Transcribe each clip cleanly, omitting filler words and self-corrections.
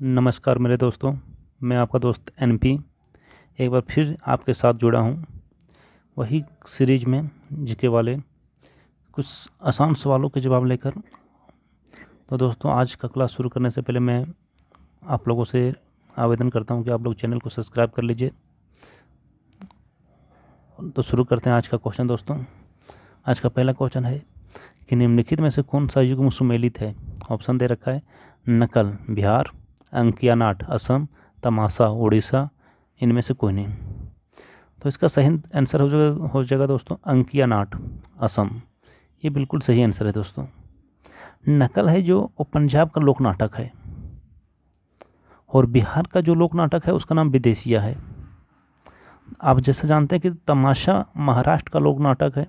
नमस्कार मेरे दोस्तों। मैं आपका दोस्त एनपी एक बार फिर आपके साथ जुड़ा हूँ वही सीरीज में जीके वाले कुछ आसान सवालों के जवाब लेकर। तो दोस्तों, आज का क्लास शुरू करने से पहले मैं आप लोगों से आवेदन करता हूँ कि आप लोग चैनल को सब्सक्राइब कर लीजिए। तो शुरू करते हैं आज का क्वेश्चन। दोस्तों, आज का पहला क्वेश्चन है कि निम्नलिखित में से कौन सा युग्म सुमेलित है। ऑप्शन दे रखा है नकल बिहार, अंकिया नाट असम, तमाशा उड़ीसा, इनमें से कोई नहीं। तो इसका सही आंसर हो जाएगा दोस्तों अंकिया नाट असम। ये बिल्कुल सही आंसर है दोस्तों। नकल है जो वो पंजाब का लोक नाटक है, और बिहार का जो लोक नाटक है उसका नाम विदेशिया है। आप जैसे जानते हैं कि तमाशा महाराष्ट्र का लोक नाटक है,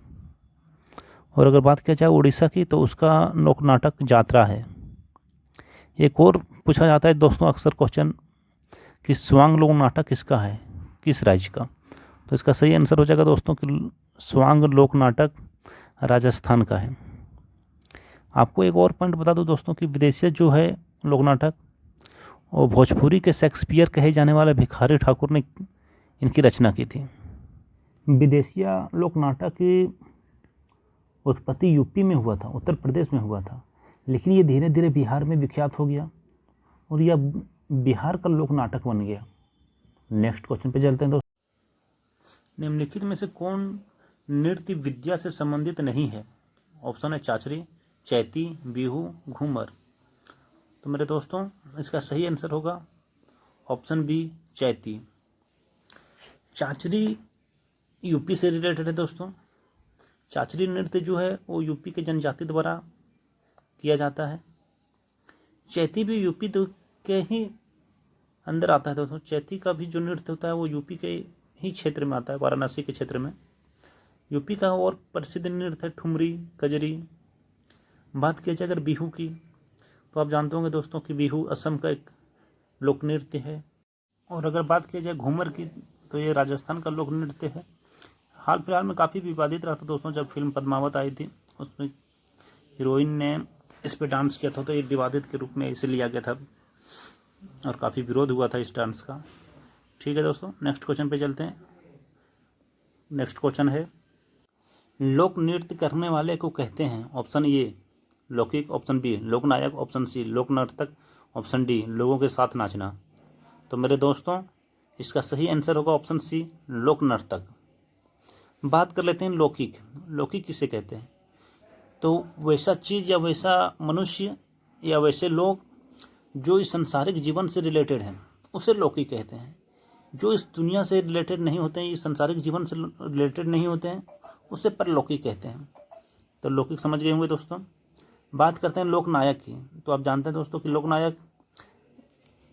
और अगर बात किया जाए उड़ीसा की तो उसका लोक नाटक जात्रा है। एक और पूछा जाता है दोस्तों अक्सर क्वेश्चन कि स्वांग लोक नाटक किसका है, किस राज्य का। तो इसका सही आंसर हो जाएगा दोस्तों कि स्वांग लोक नाटक राजस्थान का है। आपको एक और पॉइंट बता दूं दोस्तों कि विदेशिया जो है लोक नाटक, और भोजपुरी के शेक्सपियर कहे जाने वाले भिखारी ठाकुर ने इनकी रचना की थी। विदेशिया लोक नाटक की उत्पत्ति यूपी में हुआ था, उत्तर प्रदेश में हुआ था, लेकिन ये धीरे धीरे बिहार में विख्यात हो गया और यह बिहार का लोक नाटक बन गया। नेक्स्ट क्वेश्चन पे चलते हैं दोस्तों। निम्नलिखित में से कौन नृत्य विद्या से संबंधित नहीं है। ऑप्शन है चाचरी, चैती, बिहू, घूमर। तो मेरे दोस्तों, इसका सही आंसर होगा ऑप्शन बी चैती। चाचरी यूपी से रिलेटेड है दोस्तों। चाचरी नृत्य जो है वो यूपी के जनजाति द्वारा किया जाता है। चैती भी यूपी के ही अंदर आता है दोस्तों। चैती का भी जो नृत्य होता है वो यूपी के ही क्षेत्र में आता है, वाराणसी के क्षेत्र में। यूपी का और प्रसिद्ध नृत्य है ठुमरी, कजरी। बात किया जाए अगर बिहू की, तो आप जानते होंगे दोस्तों कि बिहू असम का एक लोक नृत्य है। और अगर बात किया जाए घूमर की, तो ये राजस्थान का लोक नृत्य है। हाल फिलहाल में काफ़ी विवादित रहा था दोस्तों, जब फिल्म पद्मावत आई थी उसमें हीरोइन ने इस पे डांस किया था, तो ये विवादित के रूप में इसे लिया गया था और काफ़ी विरोध हुआ था इस डांस का। ठीक है दोस्तों, नेक्स्ट क्वेश्चन पे चलते हैं। नेक्स्ट क्वेश्चन है लोक नृत्य करने वाले को कहते हैं। ऑप्शन ए लौकिक, ऑप्शन बी लोकनायक, ऑप्शन सी लोक नर्तक, ऑप्शन डी लोगों के साथ नाचना। तो मेरे दोस्तों, इसका सही आंसर होगा ऑप्शन सी लोक नर्तक। बात कर लेते हैं लौकिक। लौकिक किसे कहते हैं? तो वैसा चीज़ या वैसा मनुष्य या वैसे लोग जो इस सांसारिक जीवन से रिलेटेड हैं उसे लौकिक कहते हैं। जो इस दुनिया से रिलेटेड नहीं होते हैं, इस सांसारिक जीवन से रिलेटेड नहीं होते हैं, उसे परलौकिक कहते हैं। तो लौकिक समझ गए होंगे दोस्तों। बात करते हैं लोकनायक की। तो आप जानते हैं दोस्तों कि लोकनायक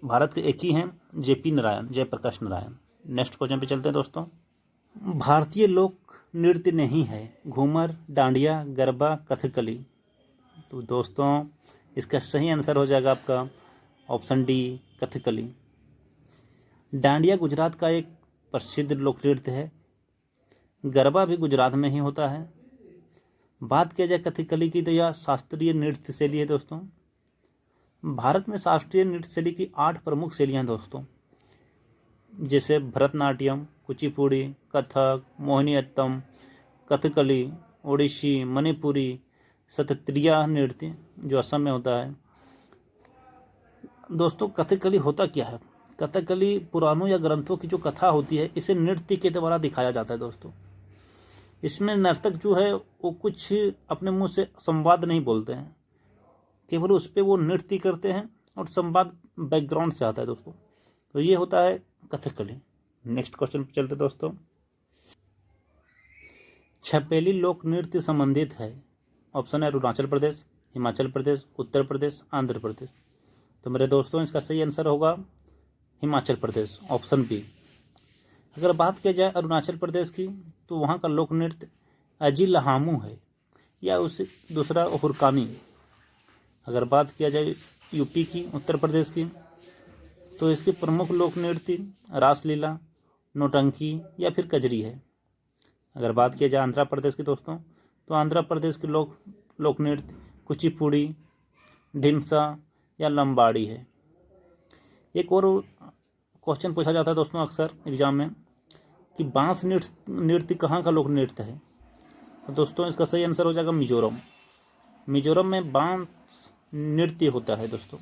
भारत के एक ही हैं, JP Narayan, Jayaprakash Narayan. Next question पे चलते हैं दोस्तों। भारतीय लोक नृत्य नहीं है घूमर, डांडिया, गरबा, कथकली। तो दोस्तों, इसका सही आंसर हो जाएगा आपका ऑप्शन डी कथकली। डांडिया गुजरात का एक प्रसिद्ध लोक नृत्य है। गरबा भी गुजरात में ही होता है। बात किया जाए कथकली की, तो यह शास्त्रीय नृत्य शैली है दोस्तों। भारत में शास्त्रीय नृत्य शैली की 8 प्रमुख शैलियाँ हैं दोस्तों, जैसे भरतनाट्यम, कुचिपुड़ी, कथक, मोहिनीअट्टम, कथकली, ओडिसी, मणिपुरी, सत्त्रिया नृत्य जो असम में होता है। दोस्तों, कथकली होता क्या है? कथकली पुराणों या ग्रंथों की जो कथा होती है, इसे नृत्य के द्वारा दिखाया जाता है दोस्तों। इसमें नर्तक जो है वो कुछ अपने मुंह से संवाद नहीं बोलते हैं, केवल उस पर वो नृत्य करते हैं और संवाद बैकग्राउंड से आता है दोस्तों। तो ये होता है कथकली। नेक्स्ट क्वेश्चन पे चलते दोस्तों। छपेली लोक नृत्य संबंधित है। ऑप्शन है अरुणाचल प्रदेश, हिमाचल प्रदेश, उत्तर प्रदेश, आंध्र प्रदेश। तो मेरे दोस्तों, इसका सही आंसर होगा हिमाचल प्रदेश, ऑप्शन बी। अगर बात किया जाए अरुणाचल प्रदेश की, तो वहाँ का लोक नृत्य अजी लहामू है, या उसे दूसरा हुरकानी। अगर बात किया जाए यूपी की, उत्तर प्रदेश की, तो इसके प्रमुख लोक नृत्य रासलीला, नौटंकी या फिर कजरी है। अगर बात किया जाए आंध्र प्रदेश की दोस्तों, तो आंध्र प्रदेश के लोक नृत्य कुचिपुड़ी, ढिमसा या लंबाड़ी है। एक और क्वेश्चन पूछा जाता है दोस्तों अक्सर एग्जाम में कि बांस नृत्य कहाँ का लोक नृत्य है। तो दोस्तों इसका सही आंसर हो जाएगा मिजोरम। मिजोरम में बांस नृत्य होता है दोस्तों।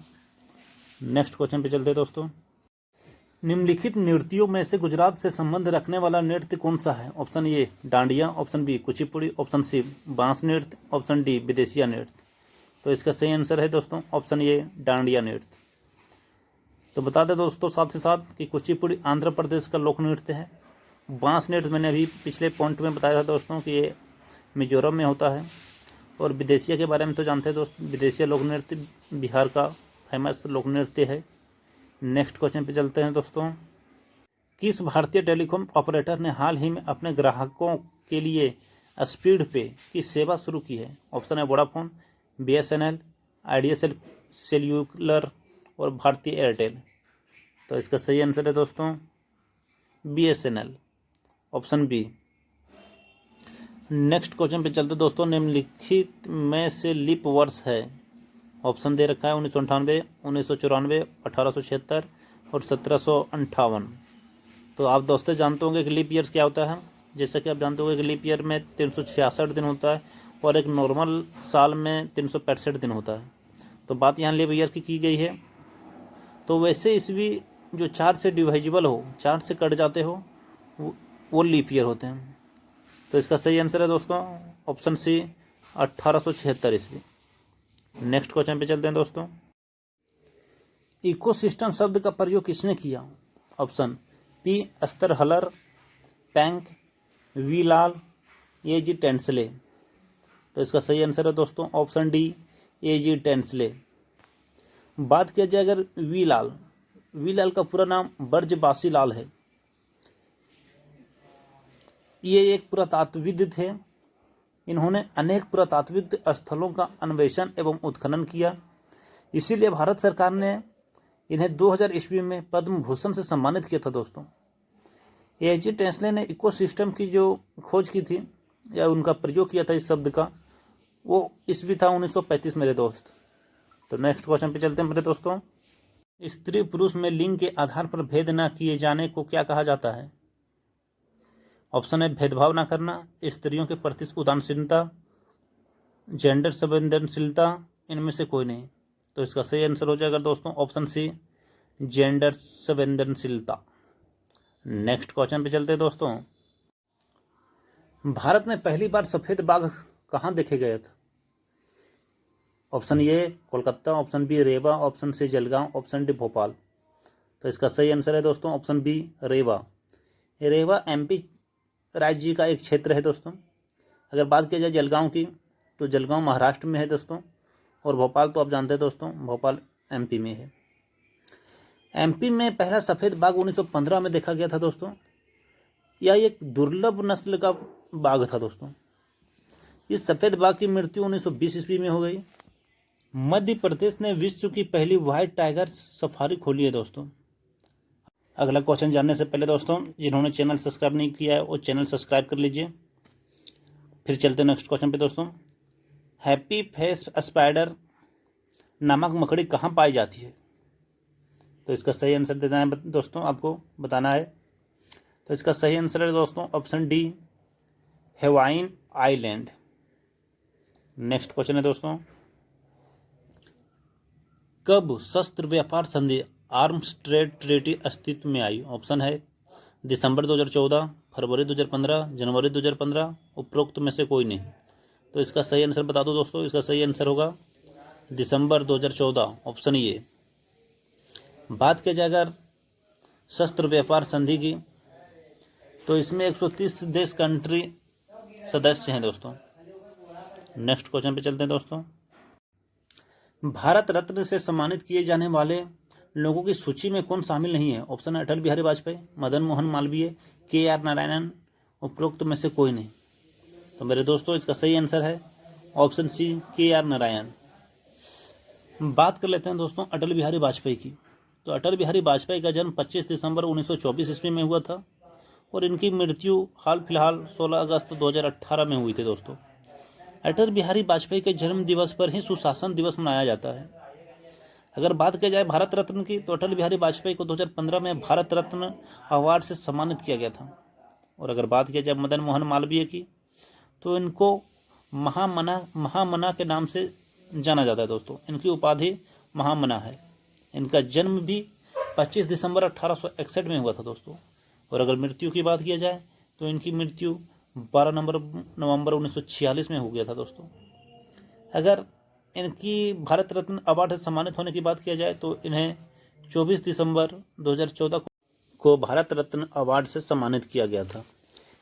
नेक्स्ट क्वेश्चन पे चलते हैं दोस्तों। निम्नलिखित नृत्यों में से गुजरात से संबंध रखने वाला नृत्य कौन सा है। Option A Dandiya, option B Kuchipudi, option C बांस नृत्य, ऑप्शन डी विदेशिया नृत्य। तो इसका सही आंसर है दोस्तों ऑप्शन ए डांडिया नृत्य। तो बता दें दोस्तों साथ ही साथ कि कुचिपुड़ी आंध्र प्रदेश का लोक नृत्य है। बांस नृत्य मैंने अभी पिछले पॉइंट में बताया था दोस्तों कि ये मिजोरम में होता है। और विदेशिया के बारे में तो जानते हैं दोस्तों, विदेशिया लोक नृत्य बिहार का फेमस लोक नृत्य है। नेक्स्ट क्वेश्चन पे चलते हैं दोस्तों। किस भारतीय टेलीकॉम ऑपरेटर ने हाल ही में अपने ग्राहकों के लिए स्पीड पे की सेवा शुरू की है। ऑप्शन है वोडाफोन, BSNL, आइडिया सेल्यूलर और भारतीय एयरटेल। तो इसका सही आंसर है दोस्तों BSNL, option B. Next question पे चलते दोस्तों। निम्नलिखित में से लीप वर्ष है। ऑप्शन दे रखा है 1998, 1994, 1876 और 1758। तो आप दोस्तों जानते होंगे कि लीप ईयर्स क्या होता है। जैसा कि आप जानते होंगे कि लीप ईयर में 366 दिन होता है और एक नॉर्मल साल में 365 दिन होता है। तो बात यहाँ लीप ईयर की गई है। तो वैसे ईस्वी जो 4 से डिवाइजिबल हो, 4 से कट जाते हो, वो लीप ईयर होते हैं। तो इसका सही आंसर है दोस्तों ऑप्शन सी 1876 ईस्वी। नेक्स्ट क्वेश्चन पे चलते हैं दोस्तों। इकोसिस्टम शब्द का प्रयोग किसने किया। ऑप्शन पी अस्तर हलर, पैंक, वी लाल, A.G. टेंसले। तो इसका सही आंसर है दोस्तों ऑप्शन डी A.G. टेंसले। बात किया जाए अगर वी लाल का पूरा नाम ब्रजबासी लाल है। ये एक पुरातात्विद थे। इन्होंने अनेक पुरातात्विक स्थलों का अन्वेषण एवं उत्खनन किया। इसीलिए भारत सरकार ने इन्हें 2000 ईस्वी में पद्म भूषण से सम्मानित किया था दोस्तों। A.G. टेंसले ने इकोसिस्टम की जो खोज की थी या उनका प्रयोग किया था इस शब्द का, वो ईस्वी था 1935 मेरे दोस्त। तो नेक्स्ट क्वेश्चन पे चलते हैं मेरे दोस्तों। स्त्री पुरुष में लिंग के आधार पर भेद न किए जाने को क्या कहा जाता है। ऑप्शन है भेदभाव न करना, स्त्रियों के प्रति उदासीनता, जेंडर संवेदनशीलता, इनमें से कोई नहीं। तो इसका सही आंसर हो जाएगा दोस्तों ऑप्शन सी जेंडर संवेदनशीलता। नेक्स्ट क्वेश्चन पे चलते हैं दोस्तों। भारत में पहली बार सफेद बाघ कहाँ देखे गए थे। Option A Kolkata, option B Rewa, option C Jalgaon, option D Bhopal. तो इसका सही आंसर है दोस्तों option B Rewa. Rewa MP राज्य का एक क्षेत्र है दोस्तों। अगर बात की जाए जलगांव की तो जलगांव महाराष्ट्र में है दोस्तों। और भोपाल तो आप जानते हैं दोस्तों भोपाल MP में है। MP में पहला सफ़ेद बाघ 1915 में देखा गया था दोस्तों। यह एक दुर्लभ नस्ल का बाघ था दोस्तों। इस सफ़ेद बाघ की मृत्यु 1920 ईस्वी में हो गई। मध्य प्रदेश ने विश्व की पहली व्हाइट टाइगर सफारी खोली है दोस्तों। अगला क्वेश्चन जानने से पहले दोस्तों जिन्होंने चैनल सब्सक्राइब नहीं किया है वो चैनल सब्सक्राइब कर लीजिए। फिर चलते हैं नेक्स्ट क्वेश्चन पे दोस्तों। हैप्पी फेस स्पाइडर नामक मकड़ी कहाँ पाई जाती है। तो इसका सही आंसर देना है दोस्तों, आपको बताना है। तो इसका सही आंसर है दोस्तों option D Hawaiian island. Next question है दोस्तों। कब शस्त्र व्यापार संधि आर्म्स ट्रेड ट्रीटी अस्तित्व में आई। ऑप्शन है दिसंबर 2014, फरवरी 2015, जनवरी 2015, उपरोक्त में से कोई नहीं। तो इसका सही आंसर बता दो दोस्तों। इसका सही आंसर होगा दिसंबर 2014, ऑप्शन ए। बात किया जाए अगर शस्त्र व्यापार संधि की तो इसमें 130 देश कंट्री सदस्य हैं दोस्तों। नेक्स्ट क्वेश्चन पे चलते हैं दोस्तों। भारत रत्न से सम्मानित किए जाने वाले लोगों की सूची में कौन शामिल नहीं है। ऑप्शन है अटल बिहारी वाजपेयी, मदन मोहन मालवीय, KR नारायणन, उपरोक्त में से कोई नहीं। तो मेरे दोस्तों इसका सही आंसर है ऑप्शन सी KR नारायण। बात कर लेते हैं दोस्तों अटल बिहारी वाजपेयी की। तो अटल बिहारी वाजपेयी का जन्म 25 दिसंबर 1924 ईस्वी में हुआ था और इनकी मृत्यु हाल फिलहाल 16 अगस्त 2018 में हुई थी दोस्तों। अटल बिहारी वाजपेयी के जन्म दिवस पर ही सुशासन दिवस मनाया जाता है। अगर बात की जाए भारत रत्न की, तो अटल बिहारी वाजपेयी को 2015 में भारत रत्न अवार्ड से सम्मानित किया गया था। और अगर बात की जाए मदन मोहन मालवीय की, तो इनको महामना के नाम से जाना जाता है दोस्तों। इनकी उपाधि महामना है। इनका जन्म भी 25 दिसंबर 1861 में हुआ था दोस्तों। और अगर मृत्यु की बात की जाए, तो इनकी मृत्यु 12 नवंबर 1946 में हो गया था दोस्तों। अगर इनकी भारत रत्न अवार्ड से सम्मानित होने की बात किया जाए, तो इन्हें 24 दिसंबर 2014 को भारत रत्न अवार्ड से सम्मानित किया गया था।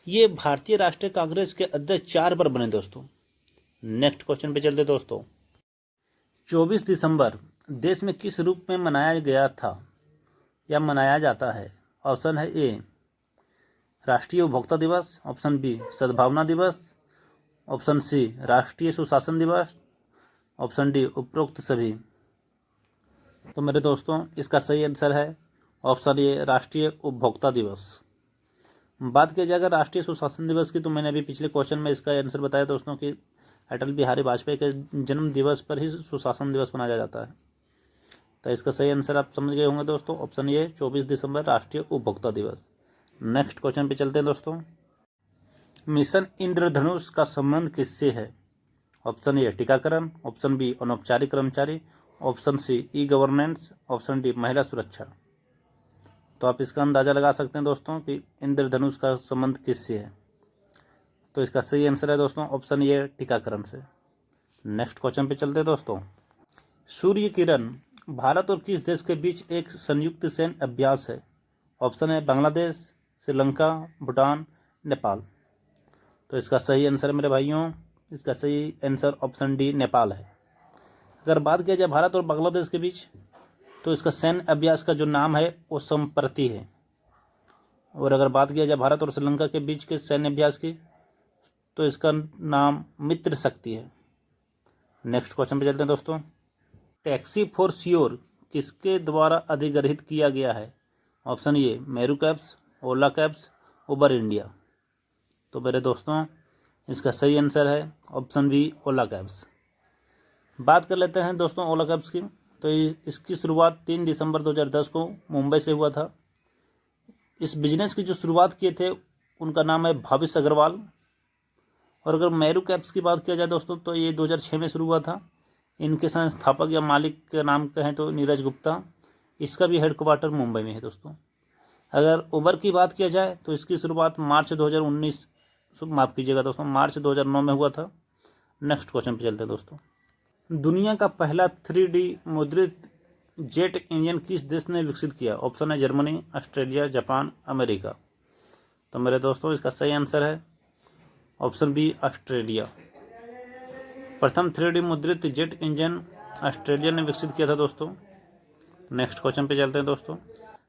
ये भारतीय राष्ट्रीय कांग्रेस के अध्यक्ष 4 बार बने दोस्तों। नेक्स्ट क्वेश्चन पे चलते दोस्तों। 24 दिसंबर देश में किस रूप में मनाया गया था या मनाया जाता है? ऑप्शन है ए राष्ट्रीय उपभोक्ता दिवस, ऑप्शन बी सद्भावना दिवस, ऑप्शन सी राष्ट्रीय सुशासन दिवस, ऑप्शन डी उपरोक्त सभी। तो मेरे दोस्तों इसका सही आंसर है ऑप्शन ए राष्ट्रीय उपभोक्ता दिवस। बात की जाएगा राष्ट्रीय सुशासन दिवस की, तो मैंने अभी पिछले क्वेश्चन में इसका आंसर बताया दोस्तों कि अटल बिहारी वाजपेयी के जन्म दिवस पर ही सुशासन दिवस मनाया जाता है। तो इसका सही आंसर आप समझ गए होंगे दोस्तों, ऑप्शन ए 24 दिसंबर राष्ट्रीय उपभोक्ता दिवस। नेक्स्ट क्वेश्चन पे चलते हैं दोस्तों। मिशन इंद्रधनुष का संबंध किससे है? ऑप्शन ए टीकाकरण, ऑप्शन बी अनौपचारिक कर्मचारी, option C e governance, option D महिला सुरक्षा। तो आप इसका अंदाज़ा लगा सकते हैं दोस्तों कि इंद्रधनुष का संबंध किससे है। तो इसका सही आंसर है दोस्तों ऑप्शन ए टीकाकरण से। नेक्स्ट क्वेश्चन पे चलते हैं दोस्तों। सूर्य किरण भारत और किस देश के बीच एक संयुक्त सैन्य अभ्यास है? ऑप्शन है बांग्लादेश, श्रीलंका, भूटान, नेपाल। तो इसका सही आंसर है मेरे भाइयों, इसका सही आंसर ऑप्शन डी नेपाल है। अगर बात किया जाए भारत और बांग्लादेश के बीच, तो इसका सैन्य अभ्यास का जो नाम है वो संप्रति है। और अगर बात किया जाए भारत और श्रीलंका के बीच के सैन्य अभ्यास की, तो इसका नाम मित्र शक्ति है। नेक्स्ट क्वेश्चन पे चलते हैं दोस्तों। टैक्सी फॉर श्योर किसके द्वारा अधिग्रहित किया गया है? ऑप्शन ए मेरू कैब्स, ओला कैब्स, उबर इंडिया। तो मेरे दोस्तों इसका सही आंसर है ऑप्शन बी ओला कैब्स। बात कर लेते हैं दोस्तों ओला कैब्स की। तो इसकी शुरुआत 3 दिसंबर 2010 को मुंबई से हुआ था। इस बिजनेस की जो शुरुआत किए थे उनका नाम है भाविश अग्रवाल। और अगर मेरू कैब्स की बात किया जाए दोस्तों, तो ये 2006 में शुरू हुआ था। इनके संस्थापक या मालिक के नाम कहें तो नीरज गुप्ता। इसका भी हेडक्वार्टर मुंबई में है दोस्तों। अगर उबर की बात किया जाए, तो इसकी शुरुआत मार्च 2009 में हुआ था। नेक्स्ट क्वेश्चन पे चलते हैं दोस्तों। दुनिया का पहला 3D मुद्रित जेट इंजन किस देश ने विकसित किया? ऑप्शन है जर्मनी, ऑस्ट्रेलिया, जापान, अमेरिका। तो मेरे दोस्तों इसका सही आंसर है ऑप्शन बी ऑस्ट्रेलिया। प्रथम 3D मुद्रित जेट इंजन ऑस्ट्रेलिया ने विकसित किया था दोस्तों। नेक्स्ट क्वेश्चन पे चलते हैं दोस्तों।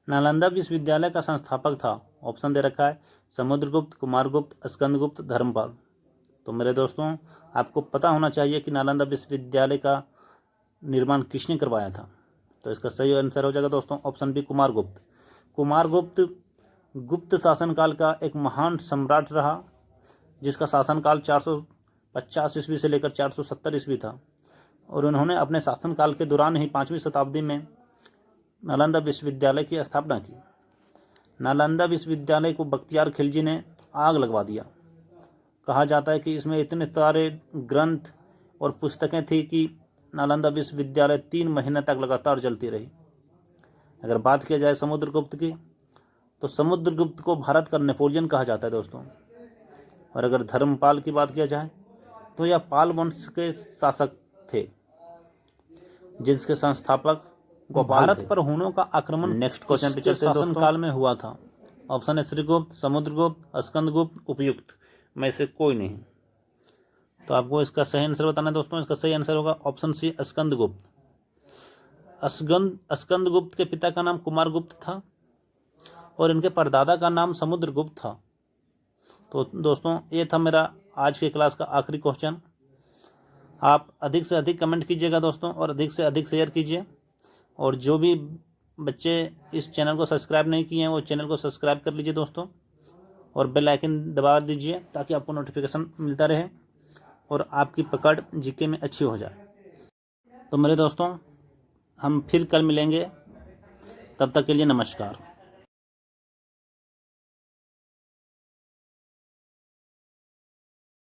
नालंदा विश्वविद्यालय का संस्थापक था। ऑप्शन दे रखा है समुद्रगुप्त, कुमारगुप्त, स्कंदगुप्त, धर्मपाल। तो मेरे दोस्तों आपको पता होना चाहिए कि नालंदा विश्वविद्यालय का निर्माण किसने करवाया था। तो इसका सही आंसर हो जाएगा दोस्तों ऑप्शन बी कुमारगुप्त। कुमारगुप्त गुप्त शासनकाल का एक महान सम्राट रहा, जिसका शासनकाल 450 ईस्वी से लेकर 470 ईस्वी था। और उन्होंने अपने शासनकाल के दौरान ही 5वीं शताब्दी में नालंदा विश्वविद्यालय की स्थापना की। नालंदा विश्वविद्यालय को बख्तियार खिलजी ने आग लगवा दिया। कहा जाता है कि इसमें इतने सारे ग्रंथ और पुस्तकें थी कि नालंदा विश्वविद्यालय 3 महीने तक लगातार जलती रही। अगर बात किया जाए समुद्रगुप्त की, तो समुद्रगुप्त को भारत का नेपोलियन कहा जाता है दोस्तों। और अगर धर्मपाल की बात किया जाए, तो यह पाल वंश के शासक थे, जिसके संस्थापक गोपाल भारत पर हुनों का आक्रमण नेक्स्ट क्वेश्चन पे चलते हैं दोस्तों काल में हुआ था। ऑप्शन है श्रीगुप्त, समुद्रगुप्त, स्कंदगुप्त, उपयुक्त में से कोई नहीं। तो आपको इसका सही आंसर बताना है दोस्तों। इसका सही आंसर होगा ऑप्शन सी स्कंदगुप्त। स्कंदगुप्त के पिता का नाम कुमारगुप्त था और इनके परदादा का नाम समुद्रगुप्त था। तो दोस्तों ये था मेरा आज के क्लास का आखिरी क्वेश्चन। आप अधिक से अधिक कमेंट कीजिएगा दोस्तों और अधिक से अधिक शेयर कीजिए। और जो भी बच्चे इस चैनल को सब्सक्राइब नहीं किए हैं वो चैनल को सब्सक्राइब कर लीजिए दोस्तों, और बेल आइकन दबा दीजिए ताकि आपको नोटिफिकेशन मिलता रहे और आपकी पकड़ जीके में अच्छी हो जाए। तो मेरे दोस्तों हम फिर कल मिलेंगे, तब तक के लिए नमस्कार।